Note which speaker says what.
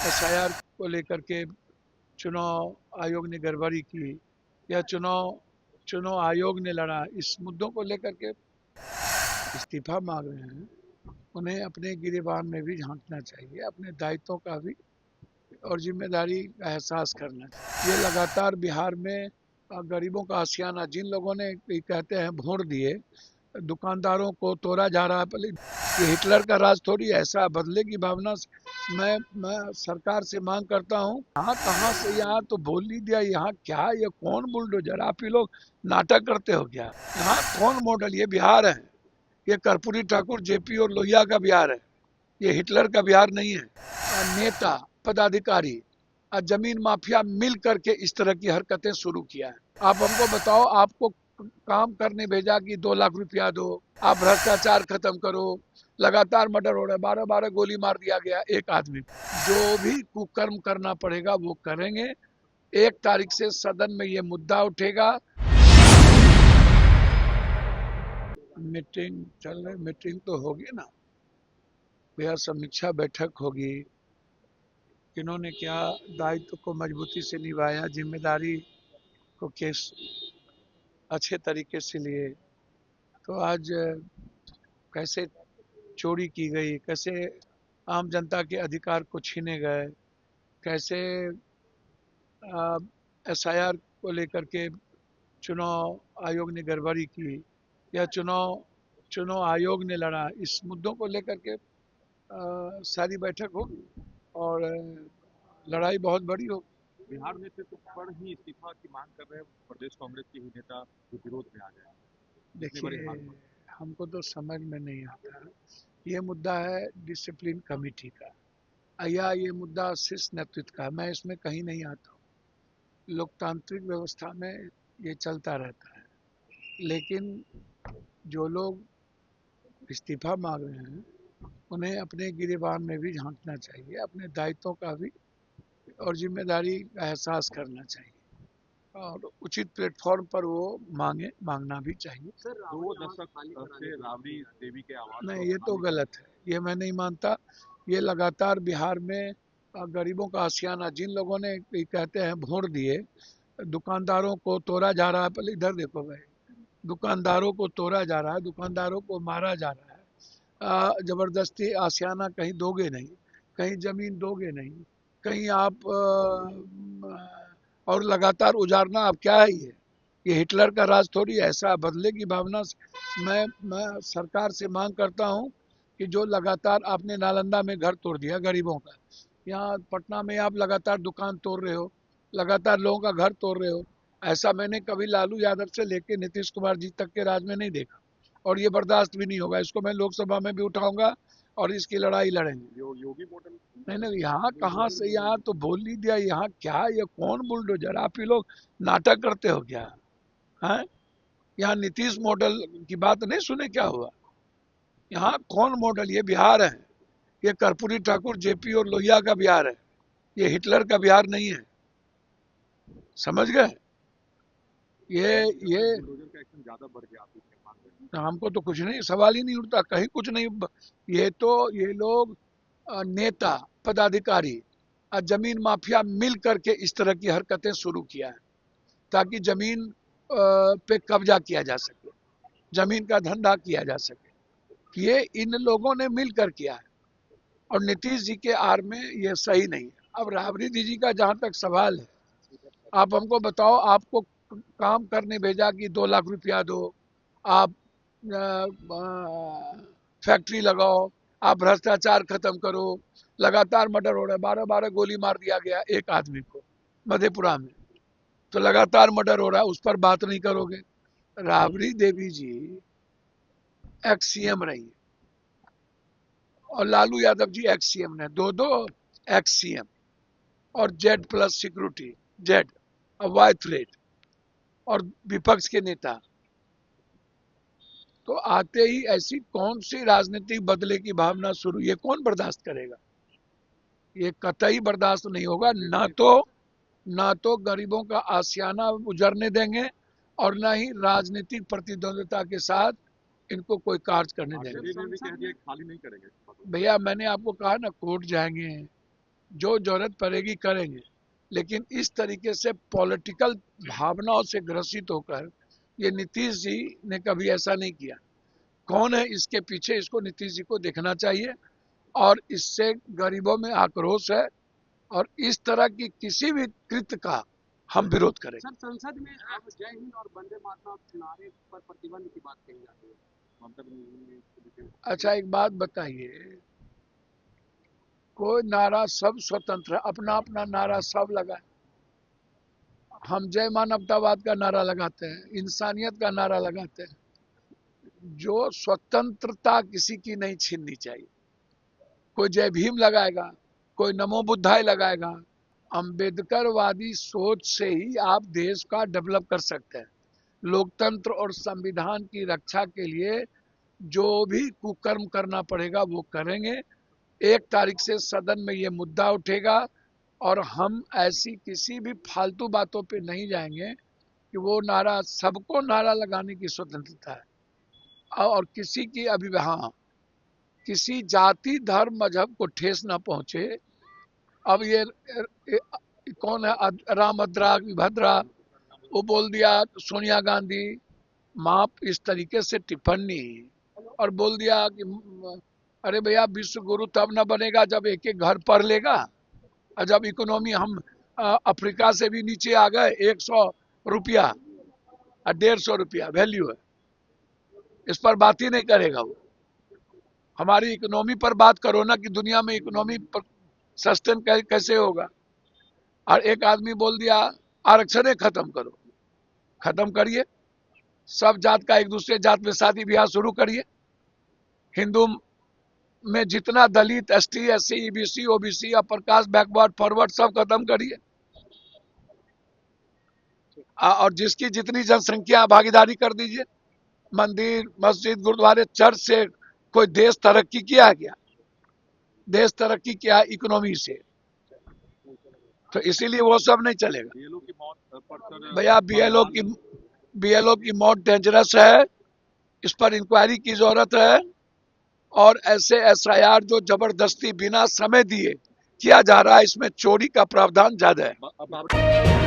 Speaker 1: SIR को लेकर के चुनाव आयोग ने गड़बड़ी की या चुनाव आयोग ने लड़ा, इस मुद्दों को लेकर के इस्तीफा मांग रहे हैं। उन्हें अपने गिरेबान में भी झांकना चाहिए, अपने दायित्वों का भी और जिम्मेदारी का एहसास करना चाहिए। ये लगातार बिहार में गरीबों का आशियाना, जिन लोगों ने कहते हैं वोट दिए, दुकानदारों को तोड़ा जा रहा है। पहले ये हिटलर का राज थोड़ी ऐसा बदले की भावना से मैं सरकार से मांग करता हूँ। यहाँ कहाँ से, यहाँ तो बोल ही दिया, यहाँ क्या, ये कौन बुलडोजर, आप ही लोग नाटक करते हो क्या? यहाँ कौन मॉडल, ये बिहार है, ये कर्पूरी ठाकुर जेपी और लोहिया का बिहार है, ये हिटलर का बिहार नहीं है। नेता पदाधिकारी जमीन माफिया मिल करके इस तरह की हरकतें शुरू किया है। आप हमको बताओ, आपको काम करने भेजा कि 2 लाख रुपया दो, आप भ्रष्टाचार खत्म करो, लगातार मर्डर हो रहा है, 12-12 गोली मार दिया गया एक आदमी। जो भी कुकर्म करना पड़ेगा वो करेंगे। 1 तारीख से सदन में ये मुद्दा उठेगा। मीटिंग चल रही, मीटिंग तो होगी ना भैया, समीक्षा बैठक होगी, किन्होंने क्या दायित्व को मजबूती से निभाया, जिम्मेदारी को किस अच्छे तरीके से लिए। तो आज कैसे चोरी की गई, कैसे आम जनता के अधिकार को छीने गए, कैसे एसआईआर को लेकर के चुनाव आयोग ने गड़बड़ी की या चुनाव आयोग ने लड़ा, इस मुद्दों को लेकर के सारी बैठक होगी और लड़ाई बहुत बड़ी होगी।
Speaker 2: बिहार नेतृत्व पर ही इस्तीफा की मांग कर रहे प्रदेश कांग्रेस के ही नेता जो विरोध में आ गए।
Speaker 1: देखिए, हमको तो समझ में नहीं आता। ये मुद्दा है डिसिप्लिन कमेटी का या ये मुद्दा शीर्ष नेतृत्व का, मैं इसमें कहीं नहीं आता हूँ। लोकतांत्रिक व्यवस्था में ये चलता रहता है, लेकिन जो लोग इस्तीफा मांग रहे हैं उन्हें अपने गिरेबान में भी झांकना चाहिए, अपने दायित्वों का भी और जिम्मेदारी का एहसास करना चाहिए और उचित प्लेटफॉर्म पर वो मांगना भी चाहिए।
Speaker 2: सर, 2 दशक से राबड़ी देवी के आवास
Speaker 1: नहीं, ये तो गलत है, ये मैं नहीं मानता। ये लगातार बिहार में गरीबों का आशियाना, जिन लोगों ने कहते हैं वोट दिए, दुकानदारों को तोड़ा जा रहा है। पहले इधर देखो भाई, दुकानदारों को तोड़ा जा रहा है, दुकानदारों को मारा जा रहा है। जबरदस्ती आशियाना कहीं दोगे नहीं, कहीं जमीन दोगे नहीं, कहीं आप और लगातार उजारना, अब क्या है ये हिटलर का राज थोड़ी ऐसा बदले की भावना से मैं सरकार से मांग करता हूँ कि जो लगातार आपने नालंदा में घर तोड़ दिया गरीबों का, यहाँ पटना में आप लगातार दुकान तोड़ रहे हो, लगातार लोगों का घर तोड़ रहे हो। ऐसा मैंने कभी लालू यादव से लेके नीतीश कुमार जी तक के राज में नहीं देखा और ये बर्दाश्त भी नहीं होगा। इसको मैं लोकसभा में भी उठाऊंगा और इसकी लड़ाई लड़ेंगे।
Speaker 2: योगी मॉडल
Speaker 1: नहीं, यहाँ कहाँ से, यहाँ तो बोल ही दिया, यहाँ क्या, ये कौन बुलडोजर, आप ही लोग नाटक करते हो क्या? है, यहाँ नीतीश मॉडल की बात नहीं सुने, क्या हुआ? यहाँ कौन मॉडल, ये बिहार है, ये कर्पूरी ठाकुर जेपी और लोहिया का बिहार है, ये हिटलर का बिहार नहीं है। समझ गए? ये
Speaker 2: का एक्शन ज्यादा बढ़ गया, आप इसके मान रहे हैं।
Speaker 1: हमको तो कुछ नहीं, सवाल ही नहीं उठता, कहीं कुछ नहीं। ये तो ये लोग नेता पदाधिकारी जमीन माफिया मिल करके इस तरह की हरकतें शुरू किया है ताकि जमीन पे कब्जा किया जा सके, जमीन का धंधा किया जा सके। ये इन लोगों ने मिलकर किया है और नीतीश जी के आड़ में ये सही नहीं है। अब राबड़ी दीदी का जहां तक सवाल है, आप हमको बताओ, आपको काम करने भेजा कि 2 लाख रुपया दो, आप फैक्ट्री लगाओ, आप भ्रष्टाचार खत्म करो, लगातार मर्डर हो रहा है, 12-12 गोली मार दिया गया एक आदमी को मधेपुरा में, तो लगातार मर्डर हो रहा है, उस पर बात नहीं करोगे? राबड़ी देवी जी एक्स सीएम रही है और लालू यादव जी एक्स सीएम ने, दो एक्स सीएम और Z plus security, Z Y threat और विपक्ष के नेता। तो आते ही ऐसी कौन सी राजनीतिक बदले की भावना शुरू, ये कौन बर्दाश्त करेगा? ये कतई बर्दाश्त नहीं होगा। ना तो गरीबों का आशियाना उजरने देंगे और ना ही राजनीतिक प्रतिद्वंदता के साथ इनको कोई कार्य करने देंगे।
Speaker 2: भी कह दिया खाली नहीं करेंगे।
Speaker 1: भैया, मैंने आपको कहा ना, कोर्ट जाएंगे, जो जरूरत पड़ेगी करेंगे, लेकिन इस तरीके से पॉलिटिकल भावनाओं से ग्रसित होकर ये नीतीश जी ने कभी ऐसा नहीं किया। कौन है इसके पीछे, इसको नीतीश जी को देखना चाहिए और इससे गरीबों में आक्रोश है और इस तरह की किसी भी कृत्य का हम विरोध करें।
Speaker 3: सर, संसद में अब जय हिंद और वंदे मातरम नारे पर प्रतिबंध की बात कही जाती है।
Speaker 1: अच्छा एक बात बताइए, कोई नारा, सब स्वतंत्र है, अपना अपना नारा सब लगाए। हम जय मानवतावाद का नारा लगाते हैं, इंसानियत का नारा लगाते हैं। जो स्वतंत्रता किसी की नहीं छीननी चाहिए। कोई जय भीम लगाएगा, कोई नमो बुद्धाय लगाएगा। अम्बेडकरवादी सोच से ही आप देश का डेवलप कर सकते हैं। लोकतंत्र और संविधान की रक्षा के लिए जो भी कुकर्म करना पड़ेगा वो करेंगे। 1 तारीख से सदन में ये मुद्दा उठेगा और हम ऐसी किसी भी फालतू बातों पे नहीं जाएंगे कि वो नारा, सबको नारा लगाने की स्वतंत्रता है और किसी की हाँ, किसी जाति धर्म मजहब को ठेस ना पहुंचे। अब ये कौन है, रामभद्रा भद्रा, वो बोल दिया सोनिया गांधी माँ इस तरीके से टिप्पणी और बोल दिया कि अरे भैया विश्व गुरु तब ना बनेगा जब एक एक घर पढ़ लेगा। और जब इकोनॉमी हम अफ्रीका से भी नीचे आ गए, 100 रुपया और 150 रुपया वैल्यू है, इस पर बात ही नहीं करेगा वो। हमारी इकोनॉमी पर बात करो ना कि दुनिया में इकोनॉमी सस्टेन कैसे होगा। और एक आदमी बोल दिया आरक्षण खत्म करो, खत्म करिए, सब जात का एक दूसरे जात में शादी ब्याह शुरू करिए। हिंदू में जितना Dalit, ST, SC, EBC, OBC, upper caste, backward, forward सब खत्म करिए और जिसकी जितनी जनसंख्या भागीदारी कर दीजिए। मंदिर, मस्जिद, गुरुद्वारे, चर्च से कोई देश तरक्की किया क्या? देश तरक्की किया इकोनॉमी से, तो इसीलिए वो सब नहीं चलेगा। भैया बीएलओ की मौत डेंजरस है, इस पर इंक्वायरी की जरूरत है और ऐसे एसआईआर जो जबरदस्ती बिना समय दिए किया जा रहा है, इसमें चोरी का प्रावधान ज्यादा है।